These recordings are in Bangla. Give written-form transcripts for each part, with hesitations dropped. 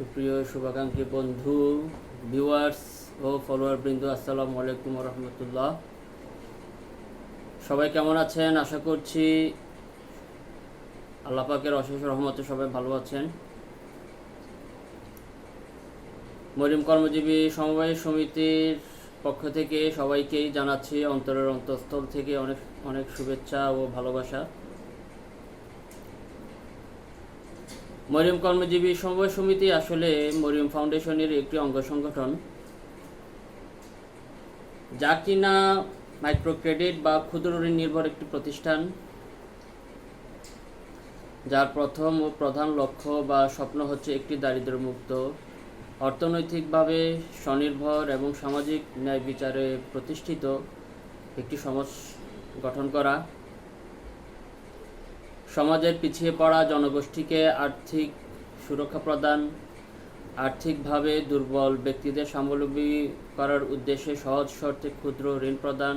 সুপ্রিয় শুভাকাঙ্ক্ষী বন্ধু, ভিউয়ার্স ও ফলোয়ার বৃন্দ, আসসালামু আলাইকুম রহমতুল্লাহ। সবাই কেমন আছেন? আশা করছি আল্লাহ পাকের অশেষ রহমতে সবাই ভালো আছেন। মরিয়ম কর্মজীবী সমবায় সমিতির পক্ষ থেকে সবাইকেই জানাচ্ছি অন্তরের অন্তঃস্থল থেকে অনেক অনেক শুভেচ্ছা ও ভালোবাসা। মরিয়ম কর্মজীবী সমবায় সমিতি আসলে মরিয়ম ফাউন্ডেশনের একটি অঙ্গ সংগঠন, যা কিনা মাইক্রো ক্রেডিট বা ক্ষুদ্র ঋণ নির্ভর একটি প্রতিষ্ঠান, যার প্রথম ও প্রধান লক্ষ্য বা স্বপ্ন হচ্ছে একটি দারিদ্র্যমুক্ত, অর্থনৈতিকভাবে স্বনির্ভর এবং সামাজিক ন্যায় বিচারে প্রতিষ্ঠিত একটি সমাজ গঠন করা। সমাজের পিছিয়ে পড়া জনগোষ্ঠীকে আর্থিক সুরক্ষা প্রদান, আর্থিকভাবে দুর্বল ব্যক্তিদের স্বাবলম্বী করার উদ্দেশ্যে সহজ শর্তে ক্ষুদ্র ঋণ প্রদান,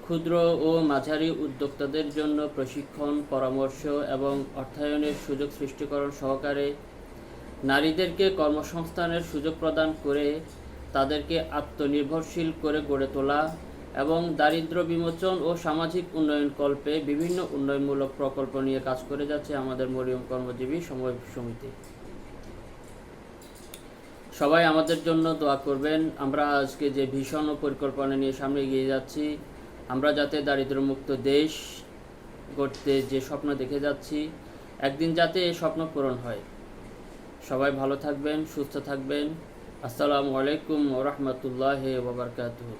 ক্ষুদ্র ও মাঝারি উদ্যোক্তাদের জন্য প্রশিক্ষণ, পরামর্শ এবং অর্থায়নের সুযোগ সৃষ্টিকরণ সহকারে নারীদেরকে কর্মসংস্থানের সুযোগ প্রদান করে তাদেরকে আত্মনির্ভরশীল করে গড়ে তোলা এবং দারিদ্র্য বিমোচন ও সামাজিক উন্নয়ন কল্পে বিভিন্ন উন্নয়নমূলক প্রকল্প নিয়ে কাজ করে যাচ্ছে আমাদের মরিয়ম কর্মজীবী সমবায় সমিতি। সবাই আমাদের জন্য দোয়া করবেন। আমরা আজকে যে ভীষণ পরিকল্পনা নিয়ে সামনে এগিয়ে যাচ্ছি, আমরা যাতে দারিদ্র্যমুক্ত দেশ গড়তে যে স্বপ্ন দেখে যাচ্ছি, একদিন যাতে এই স্বপ্ন পূরণ হয়। সবাই ভালো থাকবেন, সুস্থ থাকবেন। আসসালামু আলাইকুম ওয়া রাহমাতুল্লাহি ওয়া বারাকাতুহু।